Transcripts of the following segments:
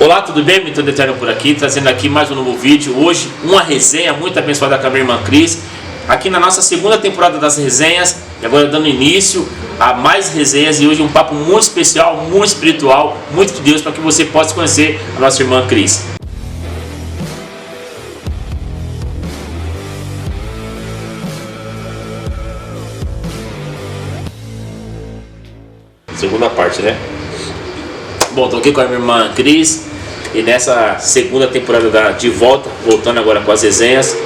Olá, tudo bem? Mito Eterno por aqui, trazendo aqui mais um novo vídeo. Hoje, uma resenha muito abençoada com a minha irmã Cris, aqui na nossa segunda temporada das resenhas, e agora dando início a mais resenhas, e hoje um papo muito especial, muito espiritual, muito de Deus, para que você possa conhecer a nossa irmã Cris. Segunda parte, né? Bom, estou aqui com a minha irmã Cris e nessa segunda temporada de volta, voltando agora com as resenhas.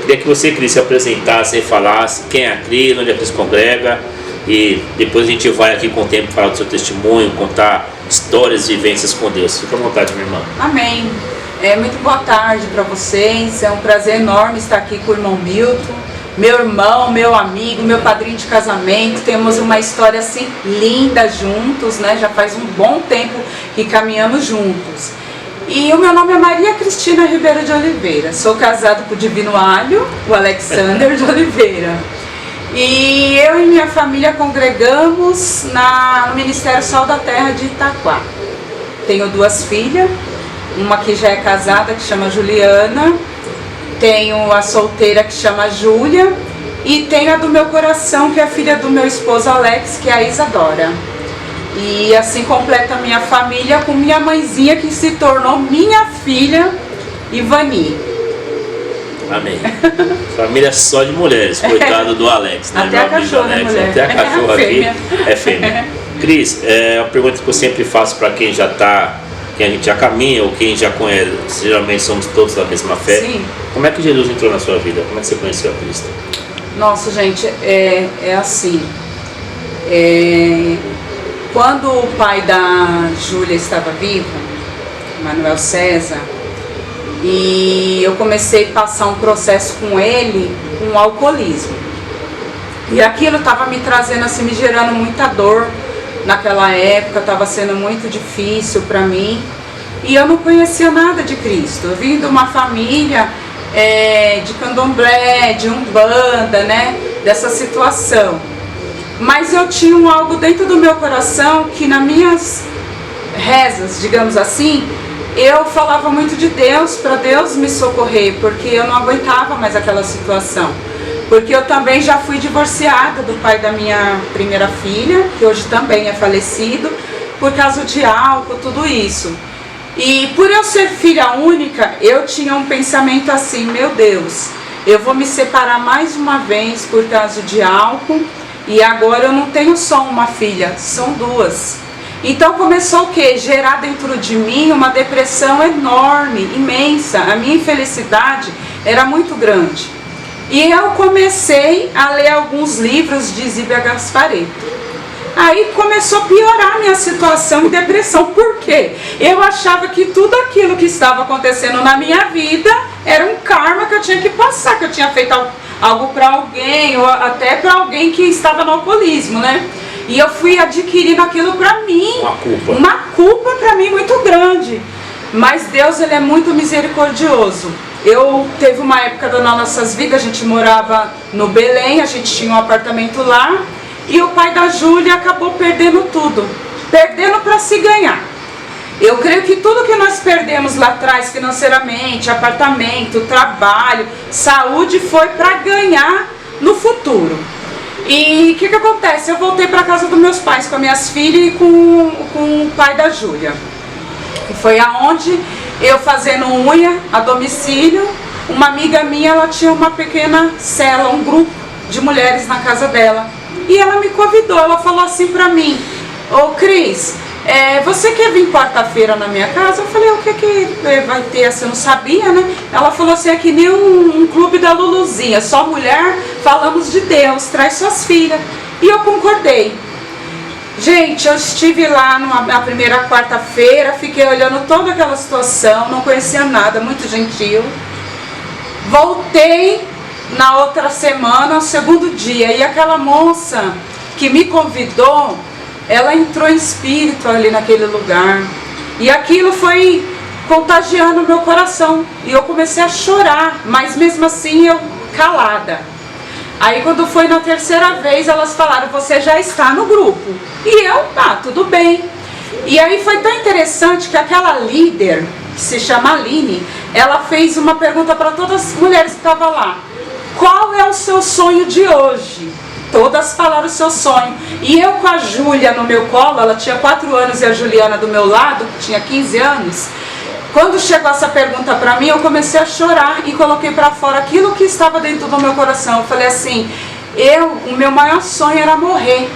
Queria que você, Cris, se apresentasse e falasse quem é a Cris, onde a Cris congrega, e depois a gente vai aqui com o tempo falar do seu testemunho, contar histórias e vivências com Deus. Fica à vontade, minha irmã. Amém. Muito boa tarde para vocês, é um prazer enorme estar aqui com o irmão Milton, meu irmão, meu amigo, meu padrinho de casamento. Temos uma história assim linda juntos, né? Já faz um bom tempo que caminhamos juntos. E o meu nome é Maria Cristina Ribeiro de Oliveira. Sou casado com o Divino Alho, o Alexander de Oliveira. E eu e minha família congregamos no Ministério Sol da Terra de Itaquá. Tenho duas filhas, uma que já é casada, que chama Juliana. Tenho a solteira, que chama Júlia. E tenho a do meu coração, que é a filha do meu esposo Alex, que é a Isadora. E assim completa a minha família com minha mãezinha, que se tornou minha filha, Ivani. Amém. Família só de mulheres, coitado do Alex, né? Até a cachorra é mulher. Até a cachorra aqui é fêmea. Cris, é uma pergunta que eu sempre faço para quem já está, quem a gente já caminha ou quem já conhece, geralmente somos todos da mesma fé. Sim. Como é que Jesus entrou na sua vida? Como é que você conheceu a Cristo? Nossa, gente, é assim. Quando o pai da Júlia estava vivo, Manuel César, e eu comecei a passar um processo com ele, com alcoolismo. E aquilo estava me trazendo, assim, me gerando muita dor. Naquela época estava sendo muito difícil para mim. E eu não conhecia nada de Cristo. Eu vim de uma família de candomblé, de umbanda, né? Dessa situação. Mas eu tinha algo dentro do meu coração que nas minhas rezas, digamos assim, eu falava muito de Deus, para Deus me socorrer, porque eu não aguentava mais aquela situação. Porque eu também já fui divorciada do pai da minha primeira filha, que hoje também é falecido, por causa de álcool, tudo isso. E por eu ser filha única, eu tinha um pensamento assim: meu Deus, eu vou me separar mais uma vez por causa de álcool. E agora eu não tenho só uma filha, são duas. Então começou o quê? Gerar dentro de mim uma depressão enorme, imensa. A minha infelicidade era muito grande. E eu comecei a ler alguns livros de Zíbia Gasparetto. Aí começou a piorar a minha situação em depressão. Por quê? Eu achava que tudo aquilo que estava acontecendo na minha vida era um karma que eu tinha que passar, que eu tinha feito algo para alguém, ou até para alguém que estava no alcoolismo, né? E eu fui adquirindo aquilo para mim. Uma culpa para mim muito grande. Mas Deus, ele é muito misericordioso. Teve uma época das nossas vidas, a gente morava no Belém, a gente tinha um apartamento lá. E o pai da Júlia acabou perdendo tudo. Perdendo para se ganhar. Eu creio que tudo que nós perdemos lá atrás, financeiramente, apartamento, trabalho, saúde, foi para ganhar no futuro. E o que acontece? Eu voltei para casa dos meus pais, com as minhas filhas e com o pai da Júlia. E foi aonde eu, fazendo unha a domicílio, uma amiga minha, ela tinha uma pequena cela, um grupo de mulheres na casa dela. E ela me convidou, ela falou assim pra mim: ô Cris, você quer vir quarta-feira na minha casa? Eu falei: o que vai ter? Você não sabia, né? Ela falou assim: é que nem um clube da Luluzinha, só mulher, falamos de Deus, traz suas filhas. E eu concordei. Gente, eu estive lá na primeira quarta-feira, fiquei olhando toda aquela situação, não conhecia nada, muito gentil. Voltei na outra semana, o segundo dia, e aquela moça que me convidou, ela entrou em espírito ali naquele lugar, e aquilo foi contagiando o meu coração, e eu comecei a chorar, mas mesmo assim eu calada. Aí quando foi na terceira vez, elas falaram: você já está no grupo. E eu, tudo bem. E aí foi tão interessante que aquela líder, que se chama Aline, ela fez uma pergunta para todas as mulheres que estavam lá. Qual é o seu sonho de hoje? Todas falaram o seu sonho. E eu com a Júlia no meu colo, ela tinha 4 anos e a Juliana do meu lado, que tinha 15 anos. Quando chegou essa pergunta para mim, eu comecei a chorar e coloquei para fora aquilo que estava dentro do meu coração. Eu falei assim, o meu maior sonho era morrer.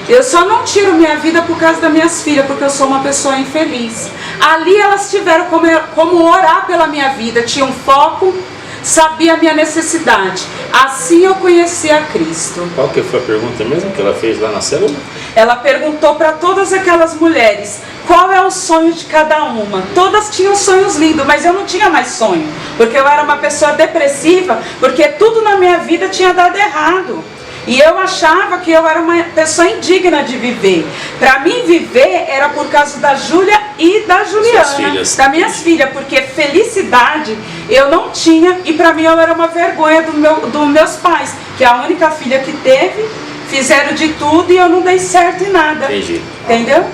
Eu só não tiro minha vida por causa das minhas filhas, porque eu sou uma pessoa infeliz. Ali elas tiveram como orar pela minha vida, tinham foco, sabia a minha necessidade. Assim eu conheci a Cristo. Qual que foi a pergunta mesmo que ela fez lá na célula? Ela perguntou para todas aquelas mulheres, qual é o sonho de cada uma? Todas tinham sonhos lindos, mas eu não tinha mais sonho, porque eu era uma pessoa depressiva, porque tudo na minha vida tinha dado errado. E eu achava que eu era uma pessoa indigna de viver. Para mim viver era por causa da Júlia e da Juliana, das minhas filhas, porque felicidade eu não tinha e para mim eu era uma vergonha dos meus pais, que a única filha que teve, fizeram de tudo e eu não dei certo em nada. Entendi. Entendeu?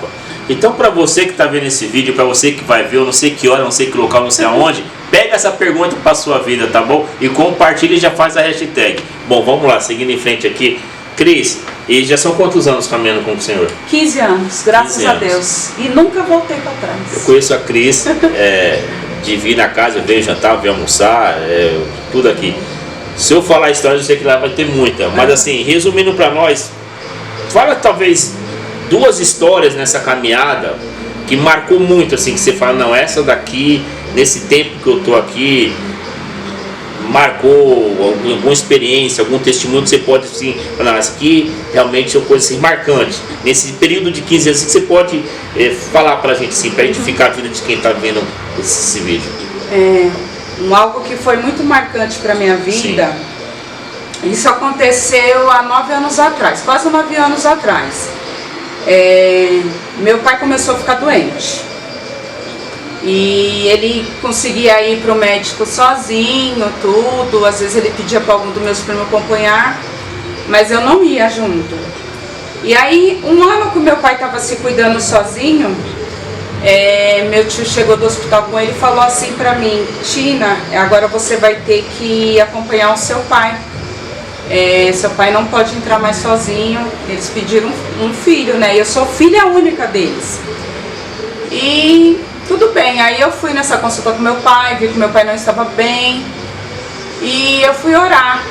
Então, para você que está vendo esse vídeo, para você que vai ver, eu não sei que hora, não sei que local, não sei aonde, pega essa pergunta para sua vida, tá bom? E compartilha e já faz a hashtag. Bom, vamos lá, seguindo em frente aqui. Cris, e já são quantos anos caminhando com o Senhor? 15 anos, graças 15 a anos. Deus. E nunca voltei para trás. Eu conheço a Cris, de vir na casa, eu venho jantar, venho almoçar, tudo aqui. Se eu falar a história, eu sei que lá vai ter muita. Mas assim, resumindo para nós, fala talvez 2 histórias nessa caminhada que marcou muito, assim, que você fala, não, essa daqui, nesse tempo que eu tô aqui, marcou alguma experiência, algum testemunho que você pode, assim, falar, essa aqui realmente é uma coisa assim, marcante. Nesse período de 15 anos, que você pode falar pra gente, assim, pra edificar a vida de quem tá vendo esse vídeo. Algo que foi muito marcante pra minha vida. Sim. Isso aconteceu há 9 anos atrás, quase 9 anos atrás. Meu pai começou a ficar doente e ele conseguia ir para o médico sozinho, tudo. Às vezes ele pedia para algum dos meus primos acompanhar, mas eu não ia junto. E aí, um ano que meu pai estava se cuidando sozinho, meu tio chegou do hospital com ele e falou assim para mim, Tina, agora você vai ter que acompanhar o seu pai. Seu pai não pode entrar mais sozinho. Eles pediram um filho, né? E eu sou filha única deles. E tudo bem, aí eu fui nessa consulta com meu pai, vi que meu pai não estava bem. E eu fui orar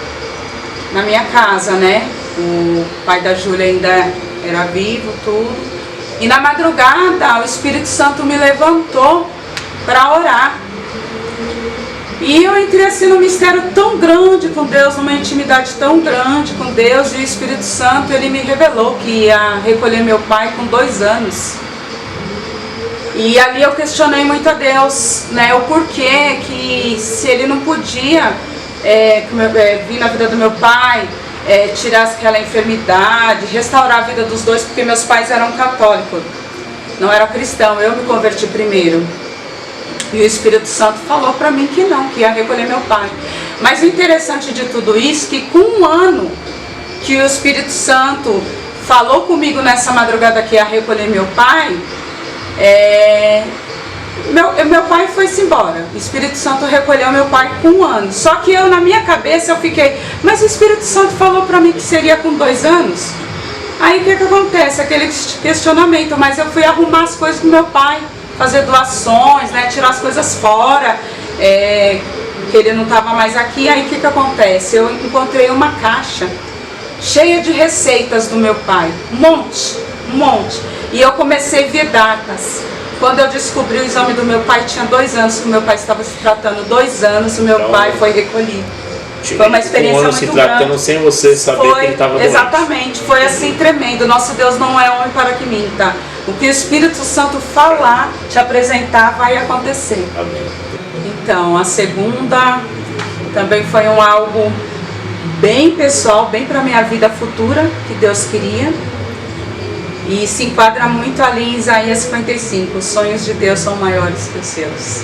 na minha casa, né? O pai da Júlia ainda era vivo, tudo. E na madrugada o Espírito Santo me levantou para orar. E eu entrei assim num mistério tão grande com Deus, numa intimidade tão grande com Deus, e o Espírito Santo, ele me revelou que ia recolher meu pai com 2 anos. E ali eu questionei muito a Deus, né, o porquê que se ele não podia vir na vida do meu pai, tirar aquela enfermidade, restaurar a vida dos dois, porque meus pais eram católicos, não eram cristãos, eu me converti primeiro. E o Espírito Santo falou para mim que não, que ia recolher meu pai. Mas o interessante de tudo isso, que com 1 ano que o Espírito Santo falou comigo nessa madrugada que ia recolher meu pai, meu pai foi-se embora. O Espírito Santo recolheu meu pai com 1 ano. Só que eu, na minha cabeça, eu fiquei, mas o Espírito Santo falou para mim que seria com 2 anos? Aí o que acontece? Aquele questionamento, mas eu fui arrumar as coisas com meu pai, fazer doações, né, tirar as coisas fora, que ele não estava mais aqui. Aí o que acontece? Eu encontrei uma caixa cheia de receitas do meu pai, um monte. E eu comecei a ver datas. Quando eu descobri o exame do meu pai, tinha 2 anos que o meu pai estava se tratando, 2 anos, o meu pai foi recolhido. Foi uma experiência muito grande. Se tratando sem você saber que ele estava doente. Exatamente, foi assim tremendo. Nosso Deus não é homem para que minta. O que o Espírito Santo falar, te apresentar, vai acontecer. Amém. Então, a segunda também foi algo bem pessoal, bem para a minha vida futura, que Deus queria. E se enquadra muito ali em Isaías 55, os sonhos de Deus são maiores que os seus.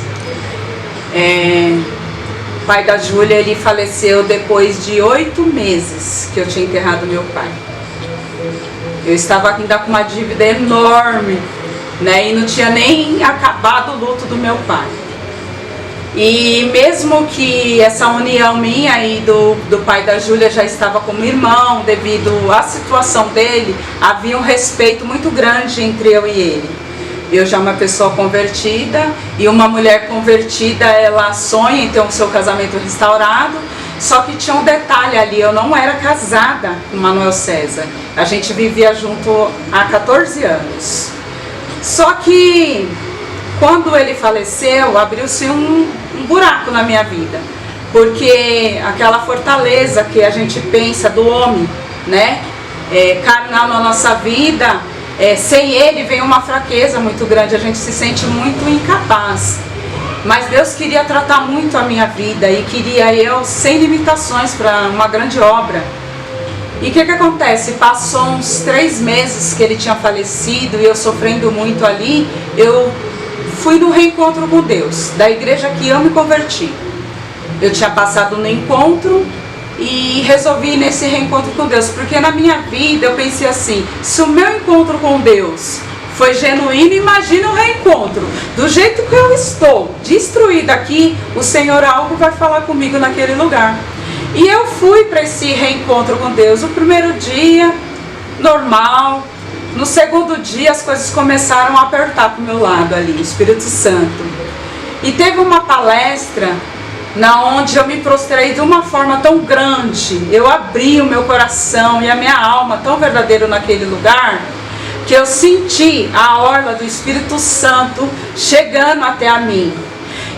O pai da Júlia, ele faleceu depois de 8 meses que eu tinha enterrado meu pai. Eu estava ainda com uma dívida enorme né? E não tinha nem acabado o luto do meu pai. E mesmo que essa união minha e do pai da Júlia já estava como irmão, devido à situação dele, havia um respeito muito grande entre eu e ele. Eu já uma pessoa convertida, e uma mulher convertida, ela sonha em ter o seu casamento restaurado, só que tinha um detalhe ali, eu não era casada com Manuel César. A gente vivia junto há 14 anos. Só que quando ele faleceu, abriu-se um buraco na minha vida, porque aquela fortaleza que a gente pensa do homem, né, carnal na nossa vida, sem ele vem uma fraqueza muito grande, a gente se sente muito incapaz. Mas Deus queria tratar muito a minha vida e queria eu sem limitações para uma grande obra. E o que acontece? Passou uns 3 meses que ele tinha falecido e eu sofrendo muito ali, eu fui no reencontro com Deus, da igreja que eu me converti. Eu tinha passado no encontro e resolvi ir nesse reencontro com Deus, porque na minha vida eu pensei assim, se o meu encontro com Deus foi genuíno, imagina o reencontro. Do jeito que eu estou, destruída aqui, o Senhor algo vai falar comigo naquele lugar. E eu fui para esse reencontro com Deus. O primeiro dia, normal. No segundo dia, as coisas começaram a apertar para o meu lado ali, o Espírito Santo. E teve uma palestra na onde eu me prostrei de uma forma tão grande. Eu abri o meu coração e a minha alma tão verdadeiro naquele lugar, que eu senti a orla do Espírito Santo chegando até a mim.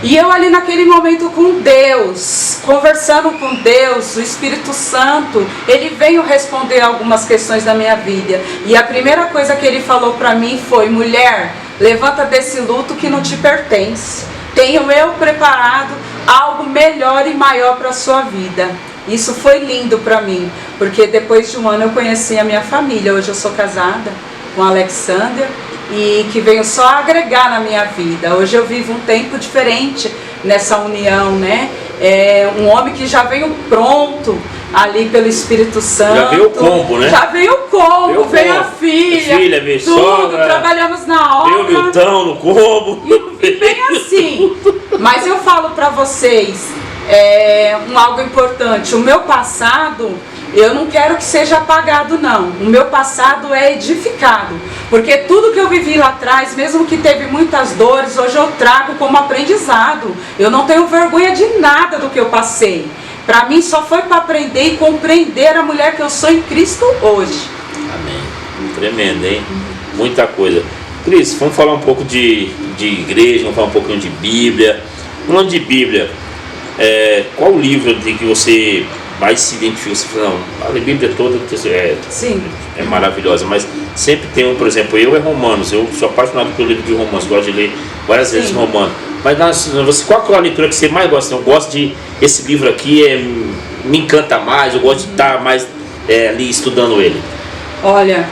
E eu ali naquele momento com Deus, conversando com Deus, o Espírito Santo, ele veio responder algumas questões da minha vida. E a primeira coisa que ele falou para mim foi: mulher, levanta desse luto que não te pertence. Tenho eu preparado algo melhor e maior para a sua vida. Isso foi lindo para mim, porque depois de um ano eu conheci a minha família. Hoje eu sou casada com a Alexandra, e que veio só agregar na minha vida. Hoje eu vivo um tempo diferente nessa união, né? Um homem que já veio pronto ali pelo Espírito Santo. Já veio o combo, né? Já veio o combo, veio a filha, veio tudo, sogra, trabalhamos na obra. veio o Milton no combo. E bem assim. Mas eu falo para vocês, algo importante, o meu passado, eu não quero que seja apagado não, o meu passado é edificado, porque tudo que eu vivi lá atrás, mesmo que teve muitas dores, hoje eu trago como aprendizado. Eu não tenho vergonha de nada do que eu passei. Para mim só foi para aprender e compreender a mulher que eu sou em Cristo hoje. Amém. Tremendo, hein? Muita coisa. Cris, vamos falar um pouco de igreja, vamos falar um pouquinho de Bíblia. Falando de Bíblia, qual o livro de que você mais se identifica? Você fala, não, a Bíblia toda Sim. É maravilhosa, mas sempre tem um, por exemplo, eu é Romanos, eu sou apaixonado pelo livro de Romanos, gosto de ler várias vezes Romanos. Mas qual é a leitura que você mais gosta? Eu gosto de, esse livro aqui me encanta mais, eu gosto de estar mais ali estudando ele. Olha,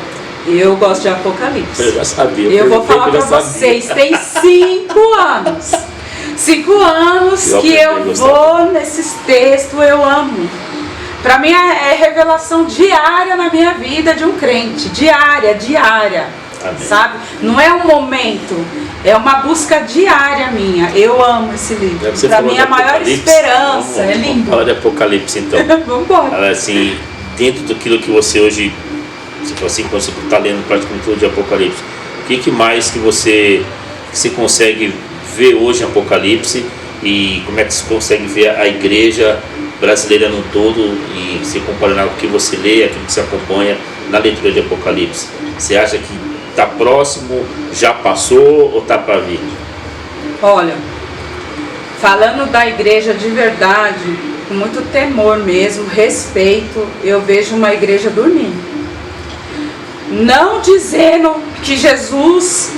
eu gosto de Apocalipse. Eu já sabia. Eu vou falar para vocês, tem 5 anos. 5 anos que eu vou nesses textos, eu amo. Para mim é revelação diária na minha vida de um crente, diária. Amém. Sabe? Não é um momento, é uma busca diária minha. Eu amo esse livro. Para mim é a maior esperança. É lindo. Vamos falar de Apocalipse então. Vamos embora. Assim, dentro daquilo que você hoje, assim, quando você está lendo praticamente tudo de Apocalipse, o que mais que você consegue ver hoje em Apocalipse, e como é que você consegue ver a igreja brasileira no todo, e se comparando com o que você lê, aquilo que você acompanha na leitura de Apocalipse? Você acha que está próximo, já passou ou está para vir? Olha, falando da igreja de verdade, com muito temor mesmo, respeito, eu vejo uma igreja dormindo. Não dizendo que Jesus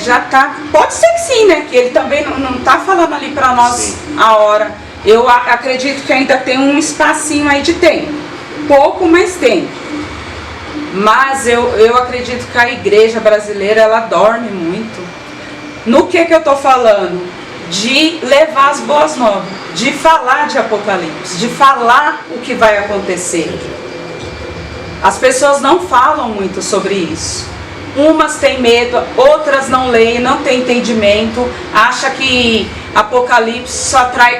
já está, pode ser que sim, né? Que ele também não está falando ali para nós sim. A hora. Eu acredito que ainda tem um espacinho aí de tempo, pouco, mas tem. Mas eu acredito que a igreja brasileira, ela dorme muito. No que eu estou falando? De levar as boas novas, de falar de Apocalipse, de falar o que vai acontecer. As pessoas não falam muito sobre isso. Umas têm medo, outras não leem, não têm entendimento, acha que Apocalipse só atrai.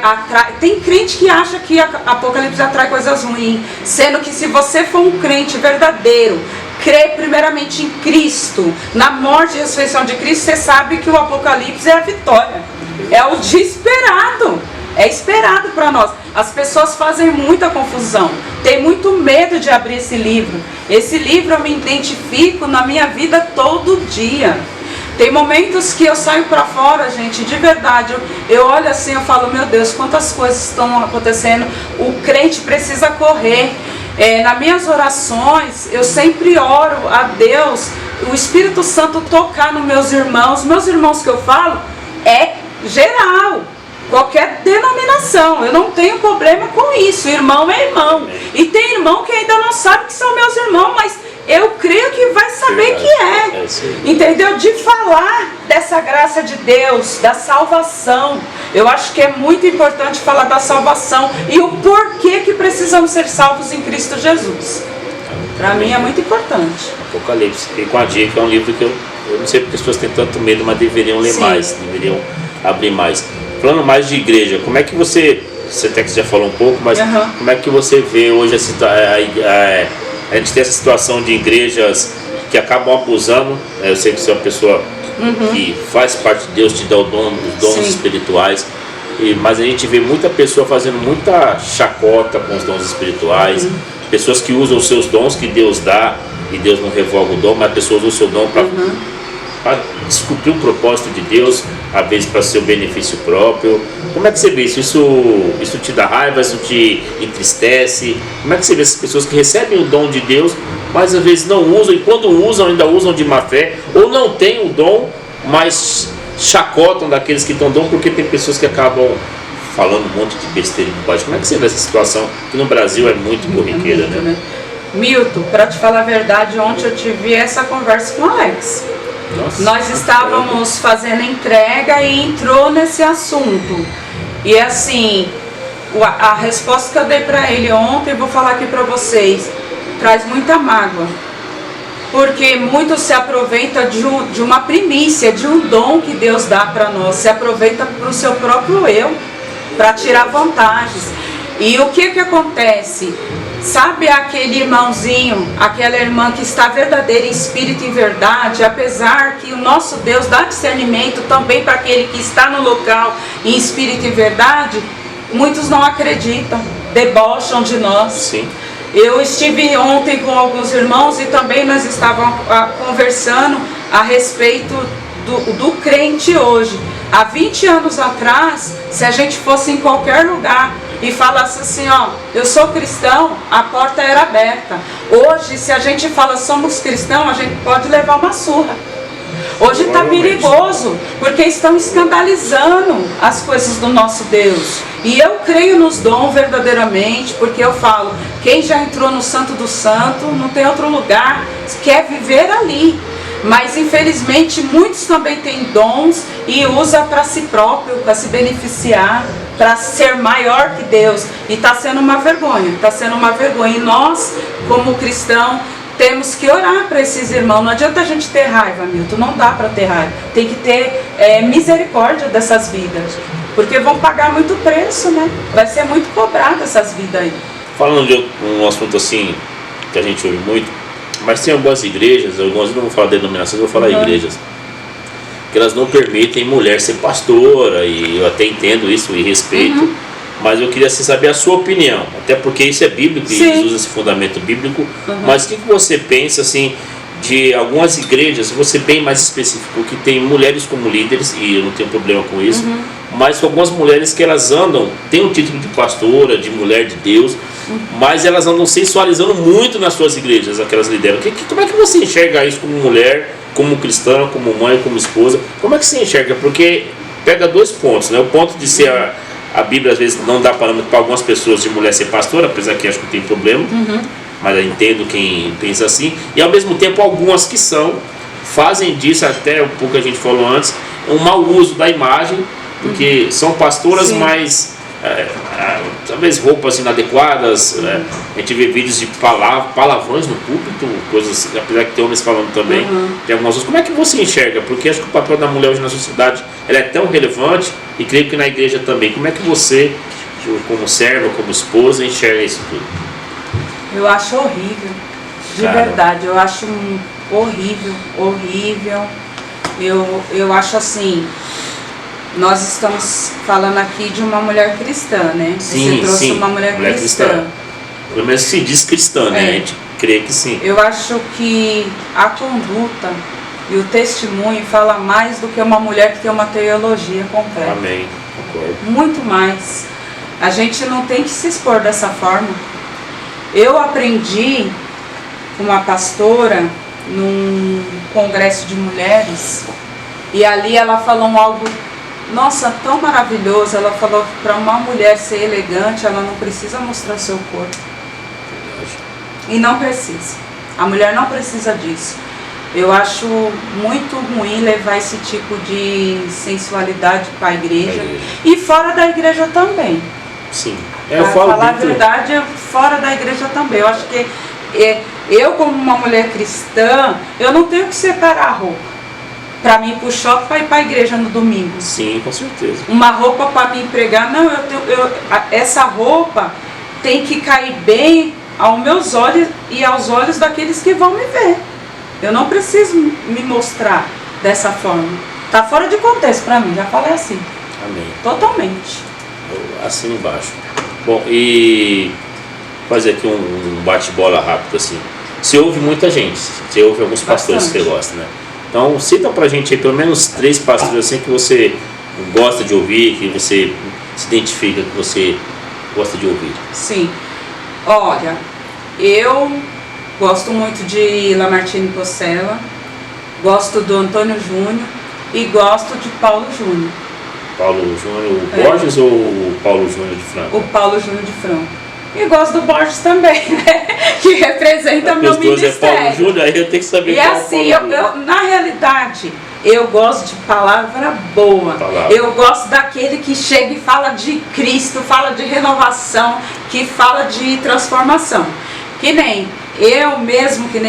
Tem crente que acha que Apocalipse atrai coisas ruins, sendo que se você for um crente verdadeiro, crê primeiramente em Cristo, na morte e ressurreição de Cristo, você sabe que o Apocalipse é a vitória, é o dia esperado. É esperado para nós. As pessoas fazem muita confusão, tem muito medo de abrir esse livro. Esse livro eu me identifico na minha vida todo dia. Tem momentos que eu saio para fora, gente, de verdade, eu olho assim, eu falo, meu Deus, quantas coisas estão acontecendo. O crente precisa correr. Nas minhas orações, eu sempre oro a Deus, o Espírito Santo tocar nos meus irmãos que eu falo, é geral. Qualquer denominação, eu não tenho problema com isso, irmão é irmão. E tem irmão que ainda não sabe que são meus irmãos, mas eu creio que vai saber que é. Entendeu? De falar dessa graça de Deus, da salvação. Eu acho que é muito importante falar da salvação e o porquê que precisamos ser salvos em Cristo Jesus. Para mim é muito importante. Apocalipse, fiquei com a dica, é um livro que eu não sei porque as pessoas têm tanto medo, mas deveriam ler mais, deveriam abrir mais. Falando mais de igreja, como é que você até que já falou um pouco, mas como é que você vê hoje a gente tem essa situação de igrejas que acabam abusando, eu sei que você é uma pessoa que faz parte de Deus, te dá os dons espirituais, mas a gente vê muita pessoa fazendo muita chacota com os dons espirituais, pessoas que usam os seus dons que Deus dá, e Deus não revoga o dom, mas pessoas usam o seu dom para descobrir o propósito de Deus, às vezes para seu benefício próprio. Como é que você vê isso? Isso te dá raiva, isso te entristece? Como é que você vê essas pessoas que recebem o dom de Deus, mas às vezes não usam, e quando usam, ainda usam de má fé, ou não têm o dom, mas chacotam daqueles que estão dom, porque tem pessoas que acabam falando um monte de besteira e bobagem. Como é que você vê essa situação, que no Brasil é muito corriqueira, né? Milton, para te falar a verdade, ontem eu tive essa conversa com o Alex. Nossa, nós estávamos fazendo entrega e entrou nesse assunto. E assim, a resposta que eu dei para ele ontem, eu vou falar aqui para vocês, traz muita mágoa. Porque muitos se aproveitam de uma primícia, de um dom que Deus dá para nós, se aproveita para o seu próprio eu, para tirar vantagens. E o que acontece? Sabe aquele irmãozinho, aquela irmã que está verdadeira em espírito e em verdade, apesar que o nosso Deus dá discernimento também para aquele que está no local em espírito e verdade, muitos não acreditam, debocham de nós. Sim. Eu estive ontem com alguns irmãos e também nós estávamos conversando a respeito do crente hoje. Há 20 anos atrás, se a gente fosse em qualquer lugar e falasse assim, ó, eu sou cristão, a porta era aberta. Hoje, se a gente fala somos cristãos, a gente pode levar uma surra. Hoje está perigoso, porque estão escandalizando as coisas do nosso Deus. E eu creio nos dons verdadeiramente, porque eu falo, quem já entrou no Santo do Santo, não tem outro lugar, quer viver ali. Mas infelizmente muitos também têm dons e usam para si próprio, para se beneficiar, para ser maior que Deus. E está sendo uma vergonha, está sendo uma vergonha. E nós, como cristãos, temos que orar para esses irmãos. Não adianta a gente ter raiva, Milton, não dá para ter raiva. Tem que ter misericórdia dessas vidas, porque vão pagar muito preço, né? Vai ser muito cobrado essas vidas aí. Falando de um assunto assim, que a gente ouve muito, mas tem algumas igrejas, algumas, não vou falar denominações, eu vou falar igrejas, que elas não permitem mulher ser pastora, e eu até entendo isso e respeito, mas eu queria assim, saber a sua opinião, até porque isso é bíblico, e eles usam esse fundamento bíblico, mas o que você pensa assim, de algumas igrejas, você bem mais específico, que tem mulheres como líderes, e eu não tenho problema com isso, mas com algumas mulheres que elas andam, têm o título de pastora, de mulher de Deus, mas elas andam sensualizando muito nas suas igrejas, aquelas lideram. Como é que você enxerga isso como mulher, como cristã, como mãe, como esposa? Como é que você enxerga? Porque pega dois pontos, né? O ponto de ser a Bíblia às vezes não dá parâmetro para algumas pessoas de mulher ser pastora, apesar que acho que tem problema, mas eu entendo quem pensa assim, e ao mesmo tempo algumas que fazem disso, até um pouco que a gente falou antes, um mau uso da imagem, porque são pastoras, mas talvez roupas inadequadas, a gente vê vídeos de palavrões no púlpito, coisas, apesar de ter homens falando também, tem algumas coisas. Como é que você enxerga? Porque acho que o papel da mulher hoje na sociedade ela é tão relevante, e creio que na igreja também. Como é que você, como serva, como esposa, enxerga isso tudo? Eu acho horrível, de verdade, eu acho horrível. Eu acho assim, nós estamos falando aqui de uma mulher cristã, né? Sim, você trouxe uma mulher cristã. Pelo menos se diz cristã, né? A gente crê que sim. Eu acho que a conduta e o testemunho fala mais do que uma mulher que tem uma teologia completa. Amém, concordo. Muito mais. A gente não tem que se expor dessa forma. Eu aprendi com uma pastora num congresso de mulheres, e ali ela falou algo, nossa, tão maravilhoso. Ela falou que para uma mulher ser elegante, ela não precisa mostrar seu corpo. E não precisa. A mulher não precisa disso. Eu acho muito ruim levar esse tipo de sensualidade para a igreja. E fora da igreja também. Sim. Para falar a verdade, fora da igreja também. Eu acho que eu, como uma mulher cristã, eu não tenho que separar a roupa para mim ir para o shopping, para ir para a igreja no domingo. Sim, com certeza. Uma roupa para me pregar, não, essa roupa tem que cair bem aos meus olhos e aos olhos daqueles que vão me ver. Eu não preciso me mostrar dessa forma. Está fora de contexto para mim, já falei assim. Amém. Totalmente. Eu assino embaixo. Bom, e fazer aqui um bate-bola rápido assim. Você ouve muita gente, você ouve alguns pastores que você gosta, né? Então cita pra gente aí pelo menos 3 pastores assim que você gosta de ouvir, que você se identifica, que você gosta de ouvir. Sim. Olha, eu gosto muito de Lamartine Possela, gosto do Antônio Júnior e gosto de Paulo Júnior. Paulo Júnior Borges ou o Paulo Júnior de Franco? O Paulo Júnior de Franco. E gosto do Borges também, né? Que representa meu ministério. Paulo Júnior, aí eu tenho que saber qual é o Paulo Júnior. Na realidade, eu gosto de palavra boa. Eu gosto daquele que chega e fala de Cristo, fala de renovação, que fala de transformação. Que nem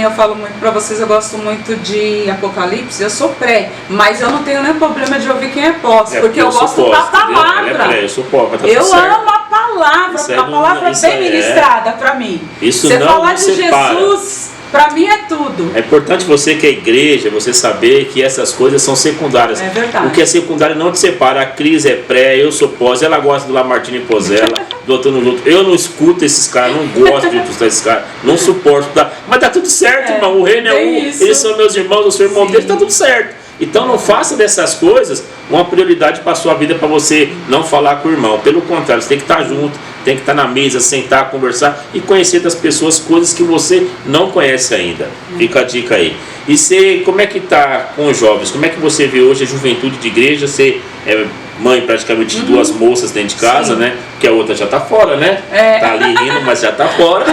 eu falo muito pra vocês, eu gosto muito de Apocalipse, eu sou pré, mas eu não tenho nenhum problema de ouvir quem é pós, porque eu gosto da palavra. Eu sou pré, eu amo a palavra bem ministrada pra mim. Você falar de Jesus, pra mim é tudo. É importante você que é igreja, você saber que essas coisas são secundárias. É verdade. O que é secundário não te separa. A Cris é pré, eu sou pós, ela gosta do Lamartine Possela, do Antônio Júnior. Eu não escuto esses caras, não gosto de escutar esses caras, não suporto. Mas tá tudo certo, irmão. O reino é um, eles são meus irmãos, eu sou irmão deles, tá tudo certo. Então não faça dessas coisas uma prioridade para a sua vida, para você não falar com o irmão. Pelo contrário, você tem que estar junto, tem que estar na mesa, sentar, conversar e conhecer das pessoas coisas que você não conhece ainda. Fica a dica aí. E você, como é que está com os jovens? Como é que você vê hoje a juventude de igreja? Você é mãe praticamente de 2 moças dentro de casa, né? Porque a outra já está fora, né? Tá ali rindo, mas já está fora.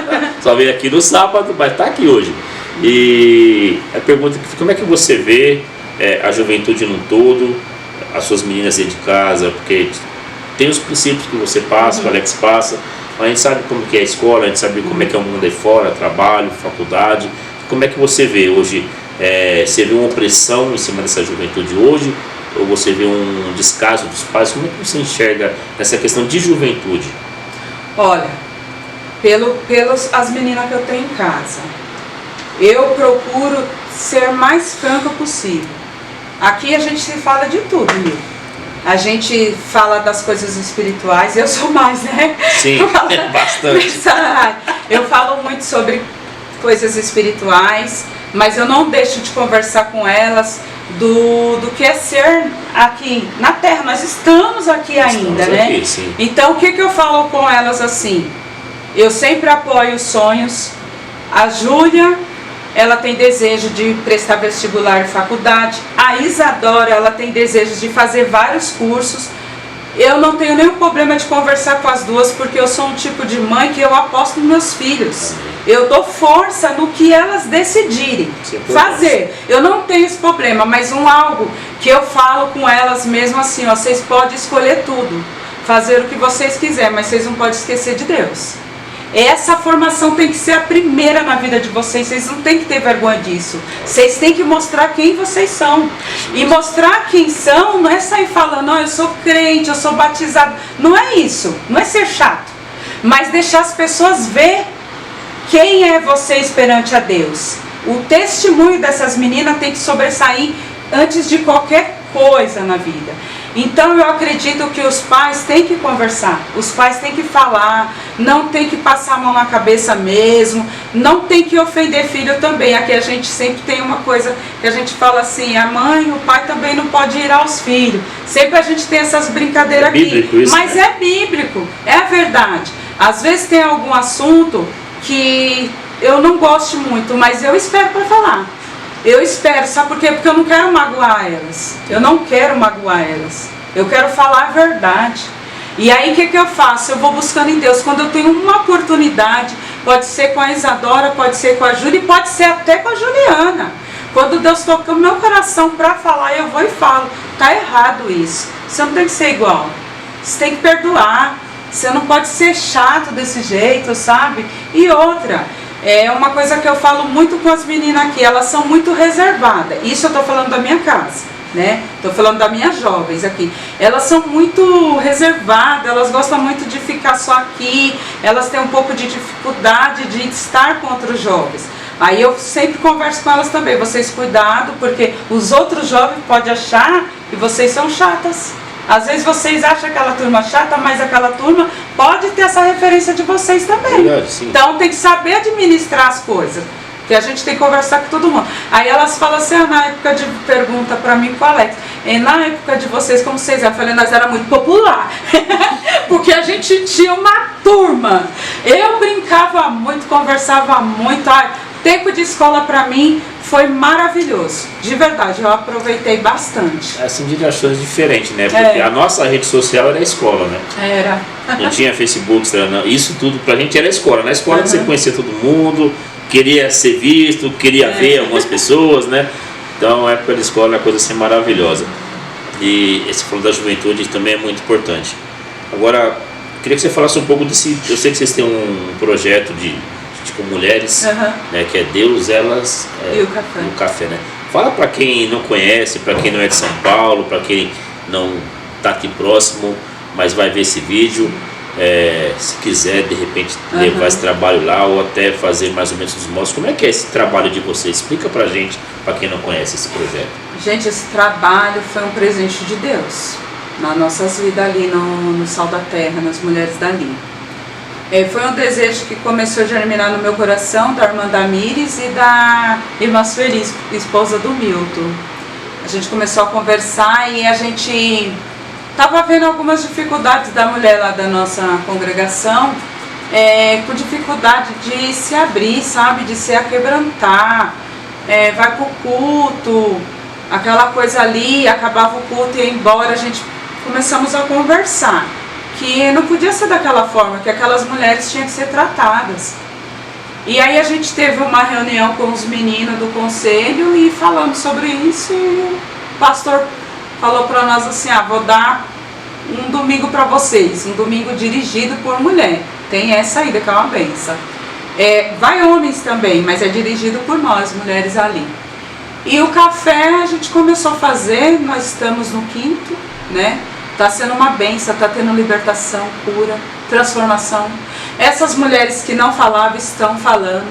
Só veio aqui no sábado, mas está aqui hoje. E a pergunta que como é que você vê a juventude num todo, as suas meninas dentro de casa, porque tem os princípios que você passa, que o Alex passa, mas a gente sabe como que é a escola, a gente sabe como é que é o mundo aí fora, trabalho, faculdade. Como é que você vê hoje? Você vê uma opressão em cima dessa juventude hoje? Ou você vê um descaso dos pais? Como é que você enxerga essa questão de juventude? Olha, pelas as meninas que eu tenho em casa, eu procuro ser mais franca possível. Aqui a gente fala de tudo, viu? A gente fala das coisas espirituais, eu sou mais, né? Sim, bastante. Eu falo muito sobre coisas espirituais, mas eu não deixo de conversar com elas do que é ser aqui na Terra. Nós estamos aqui ainda, né? Aqui, sim. Então o que eu falo com elas assim? Eu sempre apoio os sonhos. A Júlia, ela tem desejo de prestar vestibular e faculdade. A Isadora, ela tem desejo de fazer vários cursos. Eu não tenho nenhum problema de conversar com as duas, porque eu sou um tipo de mãe que eu aposto nos meus filhos. Eu dou força no que elas decidirem fazer. Eu não tenho esse problema, mas algo que eu falo com elas mesmo assim, ó, vocês podem escolher tudo. fazer o que vocês quiserem, mas vocês não podem esquecer de Deus. Essa formação tem que ser a primeira na vida de vocês. Vocês não tem que ter vergonha disso. Vocês têm que mostrar quem vocês são. E mostrar quem são não é sair falando, eu sou crente, eu sou batizado. Não é isso, não é ser chato. Mas deixar as pessoas ver quem é vocês perante a Deus. O testemunho dessas meninas tem que sobressair antes de qualquer coisa na vida. Então eu acredito que os pais têm que conversar, os pais têm que falar, não tem que passar a mão na cabeça mesmo, não tem que ofender filho também. Aqui a gente sempre tem uma coisa que a gente fala assim, a mãe, o pai também não pode ir aos filhos. Sempre a gente tem essas brincadeiras aqui, isso, mas né? É bíblico, é a verdade. Às vezes tem algum assunto que eu não gosto muito, mas eu espero para falar. Eu espero, sabe por quê? Porque eu não quero magoar elas. Eu não quero magoar elas. Eu quero falar a verdade. E aí o que eu faço? Eu vou buscando em Deus. Quando eu tenho uma oportunidade, pode ser com a Isadora, pode ser com a Júlia, pode ser até com a Juliana. Quando Deus toca o meu coração para falar, eu vou e falo. Tá errado isso. Você não tem que ser igual. Você tem que perdoar. Você não pode ser chato desse jeito, sabe? E outra... É uma coisa que eu falo muito com as meninas aqui, elas são muito reservadas. Isso eu estou falando da minha casa, né? Estou falando das minhas jovens aqui. Elas são muito reservadas, elas gostam muito de ficar só aqui, elas têm um pouco de dificuldade de estar com outros jovens. Aí eu sempre converso com elas também, vocês cuidado, porque os outros jovens podem achar que vocês são chatas. Às vezes vocês acham aquela turma chata, mas aquela turma pode ter essa referência de vocês também. Verdade, sim. Então tem que saber administrar as coisas, que a gente tem que conversar com todo mundo. Aí elas falam assim, na época de pergunta pra mim com o Alex, na época de vocês, como vocês eram? Eu falei, nós era muito popular, porque a gente tinha uma turma. Eu brincava muito, conversava muito, tempo de escola pra mim foi maravilhoso, de verdade, eu aproveitei bastante. Assim, de ações diferentes, né? Porque a nossa rede social era a escola, né? Era. Não tinha Facebook, isso tudo pra gente era a escola. Na escola você conhecia todo mundo, queria ser visto, queria ver algumas pessoas, né? Então a época da escola é uma coisa assim maravilhosa. E esse falou da juventude também é muito importante. Agora, queria que você falasse um pouco desse. Eu sei que vocês têm um projeto com mulheres, né, que é Deus, Elas e o Café, né? Fala para quem não conhece, para quem não é de São Paulo, para quem não está aqui próximo, mas vai ver esse vídeo, se quiser de repente levar esse trabalho lá ou até fazer mais ou menos os mostros. Como é que é esse trabalho de vocês? Explica pra gente, para quem não conhece esse projeto. Gente, esse trabalho foi um presente de Deus nas nossas vidas ali no Sal da Terra, nas mulheres dali. Foi um desejo que começou a germinar no meu coração, da irmã Damires e da irmã Sueli, esposa do Milton. A gente começou a conversar e a gente estava vendo algumas dificuldades da mulher lá da nossa congregação, com dificuldade de se abrir, sabe, de se aquebrantar, vai pro culto, aquela coisa ali, acabava o culto e ia embora. A gente começamos a conversar. Que não podia ser daquela forma, que aquelas mulheres tinham que ser tratadas. E aí a gente teve uma reunião com os meninos do conselho e falamos sobre isso, e o pastor falou para nós assim, vou dar um domingo para vocês, um domingo dirigido por mulher. Tem essa aí, que é uma benção. Vai homens também, mas é dirigido por nós, mulheres ali. E o café a gente começou a fazer, nós estamos no 5º, né? Está sendo uma benção, está tendo libertação, cura, transformação. Essas mulheres que não falavam estão falando.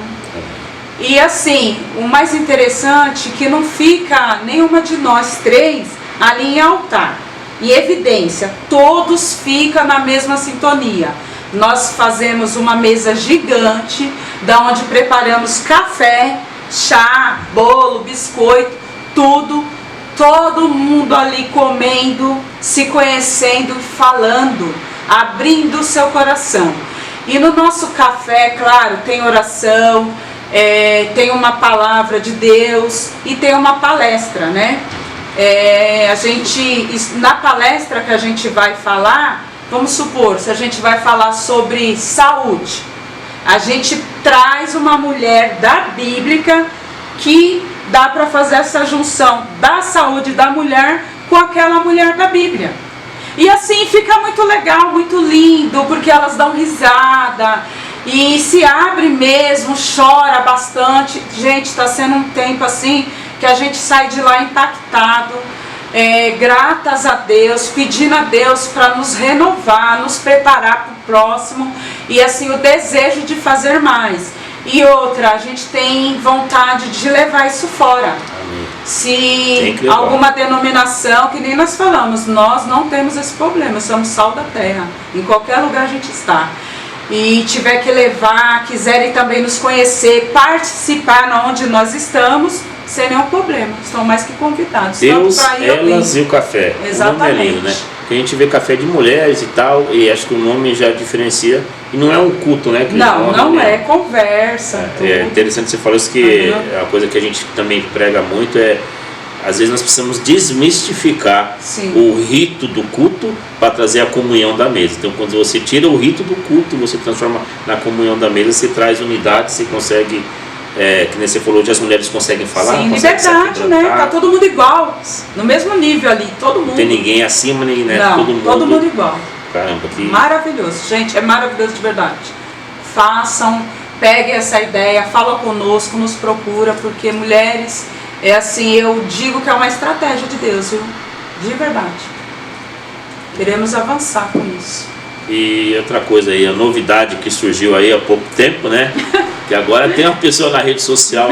E assim, o mais interessante é que não fica nenhuma de nós três ali em altar, em evidência. Todos ficam na mesma sintonia. Nós fazemos uma mesa gigante, da onde preparamos café, chá, bolo, biscoito, tudo. Todo mundo ali comendo, se conhecendo, falando, abrindo o seu coração. E no nosso café, claro, tem oração, tem uma palavra de Deus e tem uma palestra, né? Na palestra que a gente vai falar, vamos supor, se a gente vai falar sobre saúde, a gente traz uma mulher da Bíblia que dá para fazer essa junção da saúde da mulher com aquela mulher da Bíblia. E assim fica muito legal, muito lindo, porque elas dão risada e se abre mesmo, chora bastante. Gente, está sendo um tempo assim que a gente sai de lá impactado, gratas a Deus, pedindo a Deus para nos renovar, nos preparar para o próximo e assim o desejo de fazer mais. E outra, a gente tem vontade de levar isso fora. Se alguma denominação, que nem nós falamos, nós não temos esse problema, somos sal da terra, em qualquer lugar a gente está. E tiver que levar, quiserem também nos conhecer, participar onde nós estamos, sem nenhum problema, estão mais que convidados. Deus, elas e o café. Exatamente. O nome é lindo, né? Porque a gente vê café de mulheres e tal, e acho que o nome já diferencia. E não é um culto, né? Não é conversa. É interessante você falar isso, que a coisa que a gente também prega muito é, às vezes nós precisamos desmistificar o rito do culto para trazer a comunhão da mesa. Então quando você tira o rito do culto, você transforma na comunhão da mesa, você traz unidade, você consegue... que nem você falou, hoje as mulheres conseguem falar. Sim, liberdade, né? Tá todo mundo igual, no mesmo nível ali, todo mundo. Não tem ninguém acima, nem, né? Não, todo mundo igual. Caramba, que... Maravilhoso, gente, é maravilhoso de verdade. Façam, peguem essa ideia, fala conosco, nos procura, porque mulheres, eu digo que é uma estratégia de Deus, viu? De verdade. Queremos avançar com isso. E outra coisa aí, a novidade que surgiu aí há pouco tempo, né? Que agora tem uma pessoa na rede social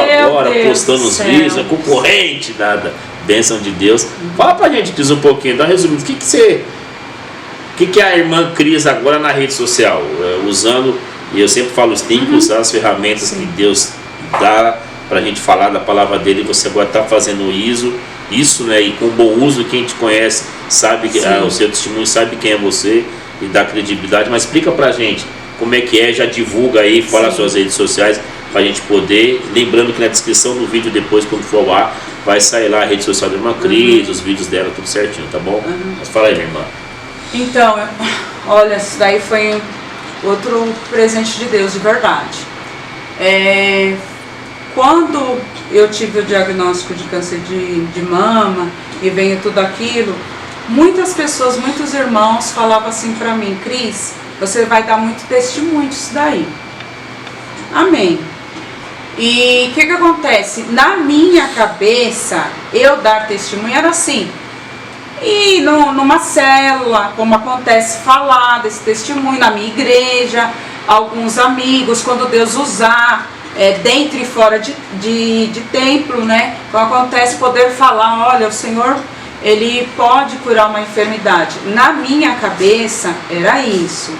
postando os vídeos, a concorrente da bênção de Deus. Fala pra gente, Cris, um pouquinho, dá um resumo. O que a irmã Cris agora na rede social? Usando, e eu sempre falo isso, tem que usar as ferramentas que Deus dá pra gente falar da palavra dele. Você agora tá fazendo isso, né? E com bom uso, quem te conhece sabe que o seu testemunho, sabe quem é você e dá credibilidade. Mas explica pra gente como é que já divulga aí, fala as suas redes sociais pra gente poder, lembrando que na descrição do vídeo depois, quando for lá, vai sair lá a rede social da irmã Cris, os vídeos dela, tudo certinho, tá bom? Mas fala aí, minha irmã. Então, olha, isso daí foi outro presente de Deus, de verdade. Quando eu tive o diagnóstico de câncer de mama e veio tudo aquilo, muitas pessoas, muitos irmãos falavam assim pra mim: Cris, você vai dar muito testemunho disso daí. Amém. E o que acontece? Na minha cabeça, eu dar testemunho era assim, e numa célula, como acontece, falar desse testemunho na minha igreja, alguns amigos, quando Deus usar, dentro e fora de templo, né? Então acontece poder falar: olha, o Senhor, Ele pode curar uma enfermidade. Na minha cabeça era isso.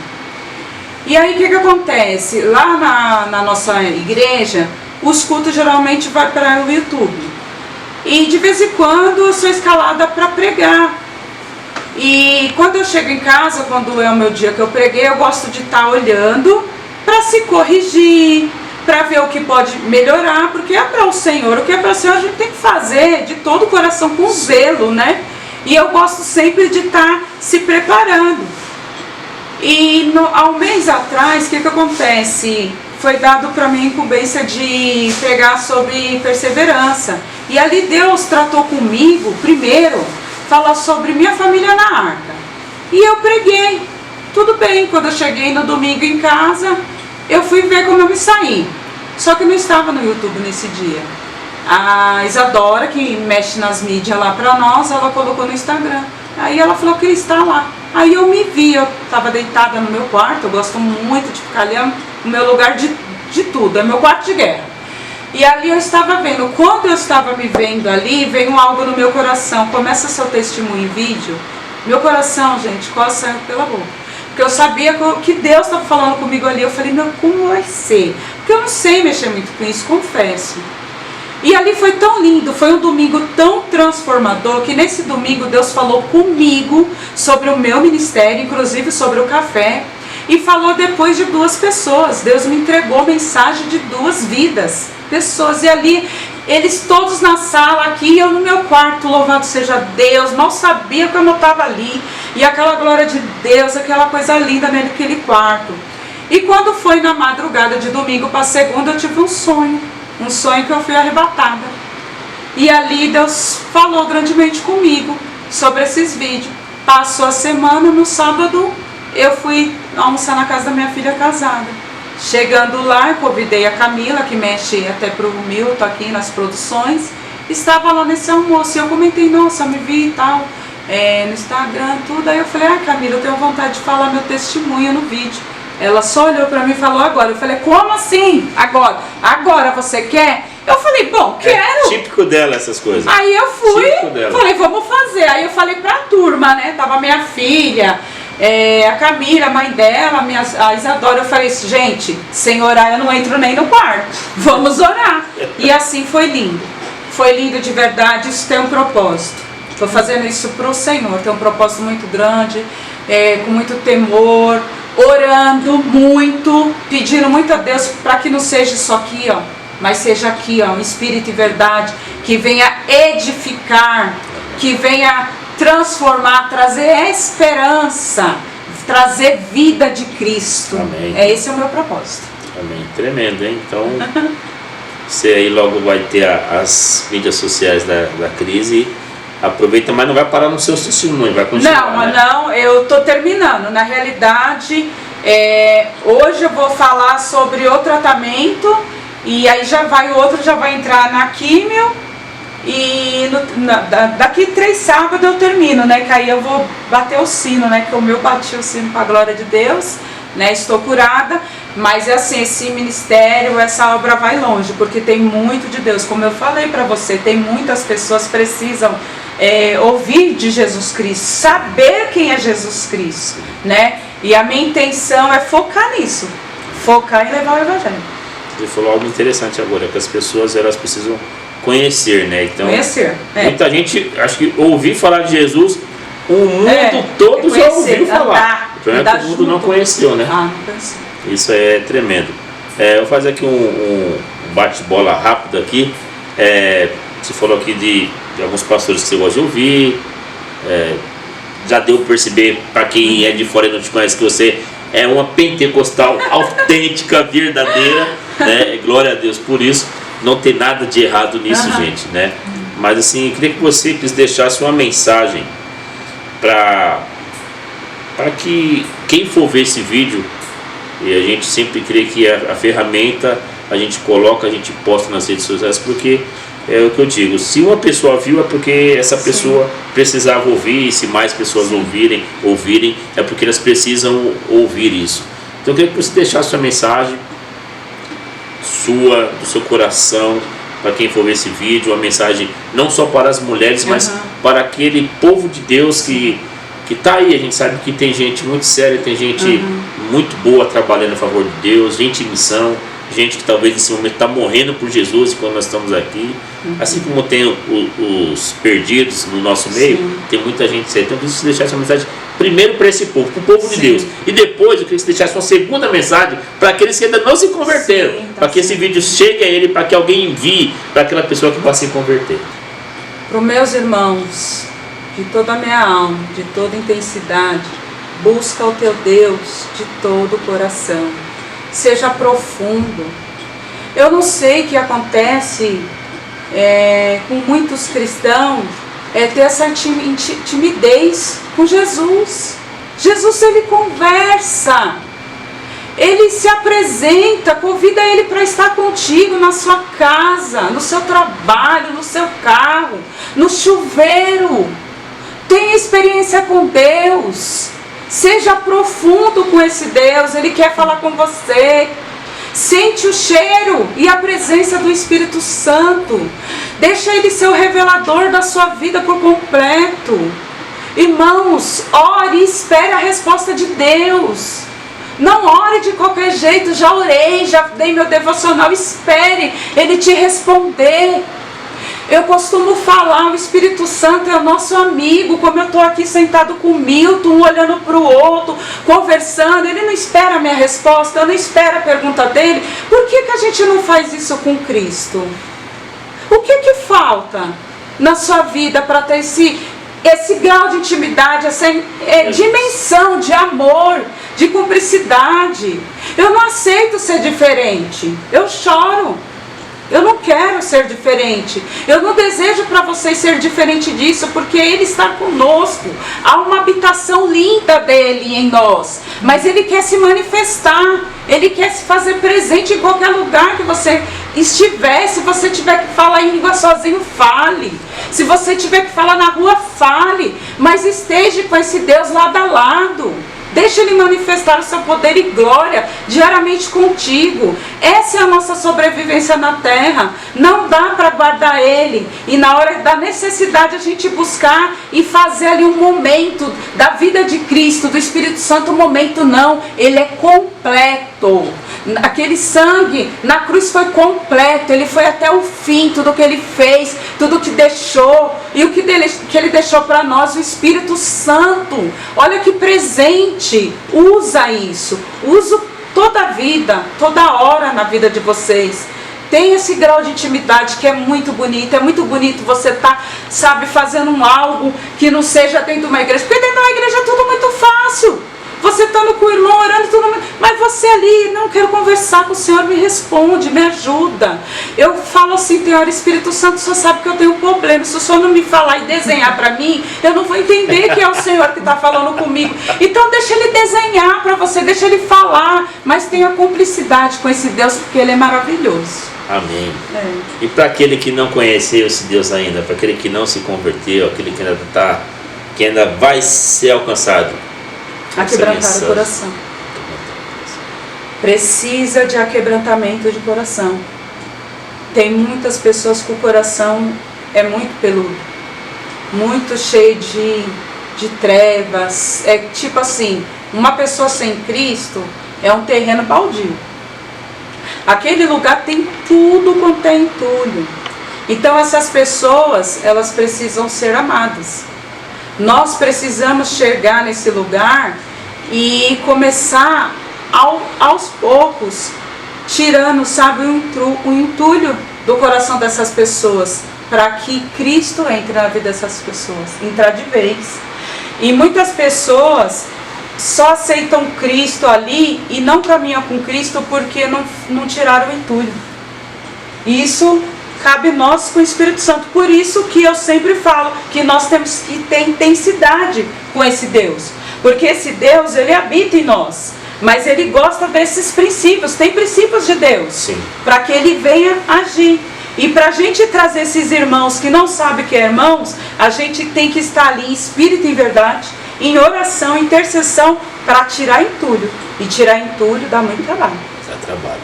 E aí o que acontece? Lá na nossa igreja, os cultos geralmente vai para o YouTube. E de vez em quando eu sou escalada para pregar. E quando eu chego em casa, quando é o meu dia que eu preguei, eu gosto de estar olhando para se corrigir, para ver o que pode melhorar, porque é para o Senhor. O que é para o Senhor a gente tem que fazer de todo o coração, com zelo, né? E eu gosto sempre de estar se preparando. E há um mês atrás, o que acontece? Foi dado para mim a incumbência de pregar sobre perseverança. E ali Deus tratou comigo, primeiro, falar sobre minha família na arca. E eu preguei. Tudo bem, quando eu cheguei no domingo em casa, eu fui ver como eu me saí. Só que não estava no YouTube nesse dia. A Isadora, que mexe nas mídias lá para nós, ela colocou no Instagram. Aí ela falou que está lá. Aí eu me vi, eu estava deitada no meu quarto, eu gosto muito de ficar ali, é o meu lugar de tudo, é meu quarto de guerra. E ali eu estava vendo, quando eu estava me vendo ali, veio algo no meu coração: começa seu testemunho em vídeo. Meu coração, gente, quase saiu pela boca. Porque eu sabia que Deus estava falando comigo ali. Eu falei: meu, como vai ser? Porque eu não sei mexer muito com isso, confesso. E ali foi tão lindo, foi um domingo tão transformador, que nesse domingo Deus falou comigo sobre o meu ministério, inclusive sobre o café, e falou depois de 2 pessoas. Deus me entregou a mensagem de 2 vidas, pessoas, e ali, eles todos na sala aqui, eu no meu quarto, louvado seja Deus, mal sabia como eu estava ali, e aquela glória de Deus, aquela coisa linda naquele quarto. E quando foi na madrugada de domingo para segunda, eu tive um sonho que eu fui arrebatada. E ali Deus falou grandemente comigo sobre esses vídeos. Passou a semana, no sábado eu fui almoçar na casa da minha filha casada. Chegando lá, eu convidei a Camila, que mexe até pro Milton aqui nas produções, estava lá nesse almoço, e eu comentei, nossa, eu me vi e tal, no Instagram, tudo. Aí eu falei, Camila, eu tenho vontade de falar meu testemunho no vídeo. Ela só olhou pra mim e falou, agora. Eu falei, como assim? Agora? Agora você quer? Eu falei, bom, quero. É típico dela essas coisas. Aí eu fui, falei, vamos fazer. Aí eu falei pra turma, né? Tava minha filha, a Camila, a mãe dela, a Isadora. Eu falei, gente, sem orar eu não entro nem no quarto. Vamos orar. E assim foi lindo. Foi lindo de verdade, isso tem um propósito. Estou fazendo isso pro Senhor, tem um propósito muito grande, com muito temor, orando muito, pedindo muito a Deus para que não seja só aqui, ó, mas seja aqui, ó, um espírito e verdade, que venha edificar, que venha transformar, trazer esperança, trazer vida de Cristo. Amém. Esse é o meu propósito. Amém. Tremendo, hein? Então, você aí logo vai ter as mídias sociais da Cris. Aproveita, mas não vai parar no seu testemunho, vai continuar. Não, eu tô terminando. Na realidade, hoje eu vou falar sobre o tratamento, e aí o outro já vai entrar na químio, e daqui 3 sábados eu termino, né? Que aí eu vou bater o sino, né? Que o meu bati o sino para a glória de Deus, né? Estou curada, mas é assim, esse ministério, essa obra vai longe, porque tem muito de Deus. Como eu falei para você, tem muitas pessoas que precisam ouvir de Jesus Cristo, saber quem é Jesus Cristo, né? E a minha intenção é focar nisso, focar em levar o Evangelho. Você falou algo interessante agora, que as pessoas elas precisam conhecer, né? Então, conhecer. Muita gente, acho que ouvir falar de Jesus, o mundo todo já ouviu falar. O problema é que o mundo não conheceu, né? Não conheceu. Isso é tremendo. Eu vou fazer aqui um bate-bola rápido aqui. Você falou aqui de alguns pastores que você gosta de ouvir. Já deu para perceber, para quem é de fora e não te conhece, que você é uma pentecostal autêntica, verdadeira, né? Glória a Deus por isso. Não tem nada de errado nisso, gente, né? Mas assim, eu queria que você deixasse uma mensagem para que quem for ver esse vídeo, e a gente sempre crê que a ferramenta a gente coloca, a gente posta nas redes sociais, porque é o que eu digo, se uma pessoa viu é porque essa pessoa precisava ouvir, e se mais pessoas ouvirem, é porque elas precisam ouvir isso. Então eu queria que você deixasse sua mensagem, do seu coração, para quem for ver esse vídeo, uma mensagem não só para as mulheres, mas para aquele povo de Deus que está aí. A gente sabe que tem gente muito séria, tem gente muito boa trabalhando a favor de Deus, gente em missão, gente que talvez nesse momento está morrendo por Jesus quando nós estamos aqui. Assim como tem os perdidos no nosso meio, tem muita gente séria. Então eu queria que você deixasse uma mensagem primeiro para esse povo, para o povo de Deus, e depois eu queria que você deixasse uma segunda mensagem para aqueles que ainda não se converteram, para que esse vídeo chegue a ele, para que alguém envie para aquela pessoa que vai se converter. Para os meus irmãos, de toda a minha alma, de toda intensidade, busca o teu Deus de todo o coração, seja profundo. Eu não sei o que acontece com muitos cristãos, ter essa timidez com Jesus. Jesus, ele conversa, ele se apresenta, convida ele para estar contigo na sua casa, no seu trabalho, no seu carro, no chuveiro. Tenha experiência com Deus, seja profundo com esse Deus, ele quer falar com você. Sente o cheiro e a presença do Espírito Santo. Deixa ele ser o revelador da sua vida por completo. Irmãos, ore e espere a resposta de Deus. Não ore de qualquer jeito. Já orei, já dei meu devocional. Espere ele te responder. Eu costumo falar, o Espírito Santo é o nosso amigo. Como eu estou aqui sentado com o Milton, um olhando para o outro, conversando, ele não espera a minha resposta, eu não espero a pergunta dele. Por que a gente não faz isso com Cristo? O que falta na sua vida para ter esse grau de intimidade, essa dimensão de amor, de cumplicidade? Eu não aceito ser diferente, eu choro. Eu não quero ser diferente. Eu não desejo para vocês ser diferente disso, porque Ele está conosco. Há uma habitação linda dEle em nós. Mas Ele quer se manifestar. Ele quer se fazer presente em qualquer lugar que você estiver. Se você tiver que falar em língua sozinho, fale. Se você tiver que falar na rua, fale. Mas esteja com esse Deus lado a lado. Deixa Ele manifestar o seu poder e glória diariamente contigo. Essa é a nossa sobrevivência na terra. Não dá para guardar Ele. E na hora da necessidade a gente buscar e fazer ali um momento da vida de Cristo, do Espírito Santo, um momento não. Ele é completo. Aquele sangue na cruz foi completo. Ele foi até o fim. Tudo que Ele fez, tudo que deixou. E o que Ele deixou para nós, o Espírito Santo. Olha que presente. Usa isso. Usa toda a vida, toda hora na vida de vocês. Tem esse grau de intimidade que é muito bonito. É muito bonito você estar, fazendo algo que não seja dentro de uma igreja. Porque dentro de uma igreja é tudo muito fácil. Você estando com o irmão, orando, tudo, mas você ali, não quero conversar com o Senhor, me responde, me ajuda. Eu falo assim, Senhor, Espírito Santo, o Senhor sabe que eu tenho um problema. Se o Senhor não me falar e desenhar para mim, eu não vou entender que é o Senhor que está falando comigo. Então deixa Ele desenhar para você, deixa Ele falar, mas tenha cumplicidade com esse Deus, porque Ele é maravilhoso. Amém. E para aquele que não conheceu esse Deus ainda, para aquele que não se converteu, aquele que ainda vai ser alcançado, aquebrantar o coração. Precisa de aquebrantamento de coração. Tem muitas pessoas que o coração é muito peludo, muito cheio de trevas. É tipo assim, uma pessoa sem Cristo é um terreno baldio. Aquele lugar tem tudo quanto é entulho. Então essas pessoas, elas precisam ser amadas. Nós precisamos chegar nesse lugar e começar aos poucos, tirando, o entulho do coração dessas pessoas, para que Cristo entre na vida dessas pessoas, entrar de vez. E muitas pessoas só aceitam Cristo ali e não caminham com Cristo porque não tiraram o entulho. Isso cabe nós com o Espírito Santo. Por isso que eu sempre falo que nós temos que ter intensidade com esse Deus. Porque esse Deus, Ele habita em nós. Mas Ele gosta desses princípios. Tem princípios de Deus. Para que Ele venha agir. E para a gente trazer esses irmãos que não sabem que é irmãos, a gente tem que estar ali em espírito e em verdade, em oração, em intercessão, para tirar entulho. E tirar entulho dá muito trabalho. Dá trabalho.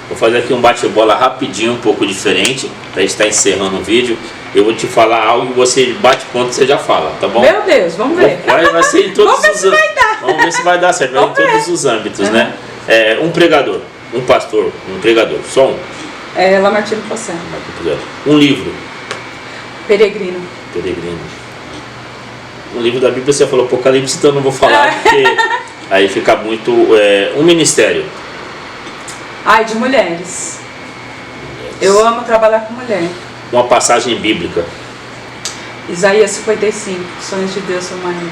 Vou fazer aqui um bate-bola rapidinho, um pouco diferente, para a gente estar encerrando o vídeo. Eu vou te falar algo e você bate ponto e você já fala, tá bom? Meu Deus, vamos ver. Vai ser em todos vamos ver se vai dar. Vamos ver se vai dar certo, vai em todos os âmbitos, né? Um pregador, um pastor, um pregador, só um. Lamartine Fossé. Um livro. Peregrino. Um livro da Bíblia, você falou Apocalipse, então eu não vou falar, porque aí fica muito... um ministério. De mulheres. Eu amo trabalhar com mulher. Uma passagem bíblica. Isaías 55, sonhos de Deus são maiores.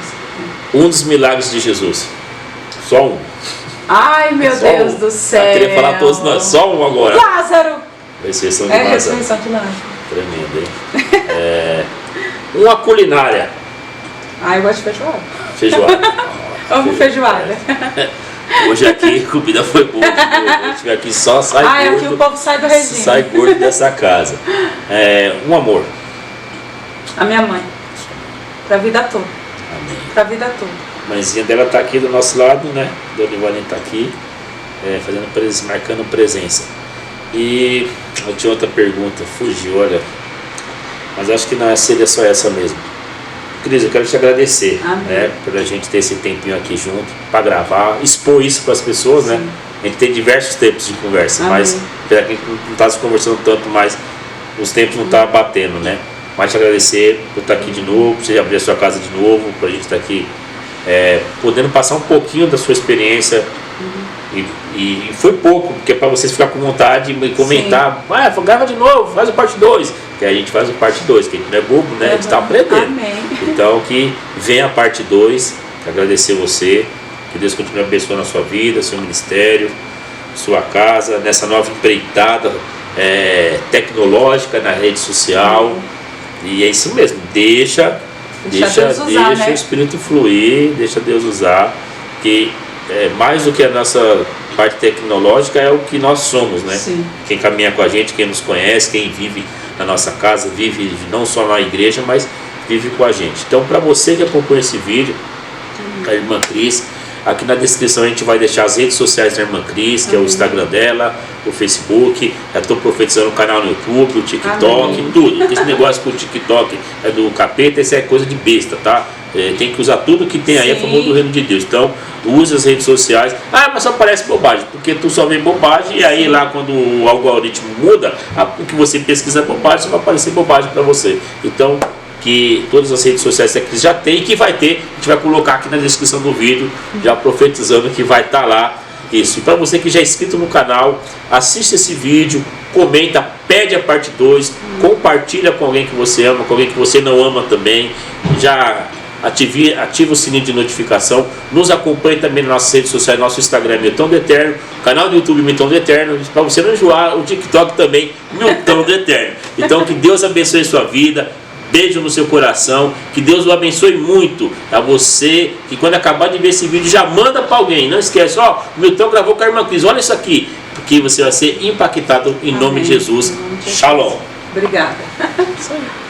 Um dos milagres de Jesus. Só um. Ai, meu Deus do céu. Eu queria falar todos nós, só um agora. Lázaro. Ressurreição de Lázaro. Ressurreição de Lázaro. Tremendo, hein? Uma culinária. Eu gosto de feijoada. Feijoada. Amo feijoada. Hoje aqui a comida foi boa. Hoje aqui só sai gordo. Aqui o povo sai do regime. Sai gordo dessa casa. Um amor. A minha mãe. Pra vida toda. Amém. Pra vida toda. A mãezinha dela tá aqui do nosso lado, né? Dona Ivaline tá aqui, marcando presença. E eu tinha outra pergunta, fugiu, olha. Mas acho que não seria só essa mesmo. Cris, eu quero te agradecer, né, por a gente ter esse tempinho aqui junto, para gravar, expor isso para as pessoas, né? A gente tem diversos tempos de conversa, mas para quem não está se conversando tanto, mas os tempos não estão batendo, né? Mas te agradecer por estar aqui de novo, por você abrir a sua casa de novo, para a gente estar aqui podendo passar um pouquinho da sua experiência. E foi pouco, porque é para vocês ficarem com vontade e comentar, grava de novo, faz o parte 2, que a gente faz o parte 2, que a gente não é bobo, né? A gente está aprendendo. Amém. Então que venha a parte 2, agradecer você, que Deus continue abençoando a sua vida, seu ministério, sua casa, nessa nova empreitada tecnológica na rede social. E é isso mesmo, deixa o Espírito fluir, deixa Deus usar, que mais do que a nossa parte tecnológica é o que nós somos, né? Sim. Quem caminha com a gente, quem nos conhece, quem vive na nossa casa, vive não só na igreja, mas vive com a gente. Então, para você que acompanha esse vídeo, a irmã Cris, aqui na descrição a gente vai deixar as redes sociais da irmã Cris, que é o Instagram dela, o Facebook, já estou profetizando o canal no YouTube, o TikTok, tudo. Esse negócio com o TikTok é do capeta, isso é coisa de besta, tá? Tem que usar tudo que tem aí a favor do reino de Deus. Então, use as redes sociais. Mas só aparece bobagem, porque tu só vê bobagem, e aí lá quando o algoritmo muda, o que você pesquisa é bobagem, só vai aparecer bobagem para você. Então, que todas as redes sociais que já tem e que vai ter, a gente vai colocar aqui na descrição do vídeo, já profetizando que vai estar lá isso. E para você que já é inscrito no canal, assiste esse vídeo, comenta, pede a parte 2, compartilha com alguém que você ama, com alguém que você não ama também, já ativa o sininho de notificação, nos acompanhe também nas nossas redes sociais, nosso Instagram Milton do Eterno, canal do YouTube Milton do Eterno, para você não enjoar, o TikTok também Milton do Eterno. Então que Deus abençoe a sua vida, beijo no seu coração, que Deus o abençoe muito a você, que quando acabar de ver esse vídeo já manda para alguém, não esquece, o Milton gravou com a irmã Cris, olha isso aqui, porque você vai ser impactado em nome de Jesus. Shalom. Obrigada. Isso aí.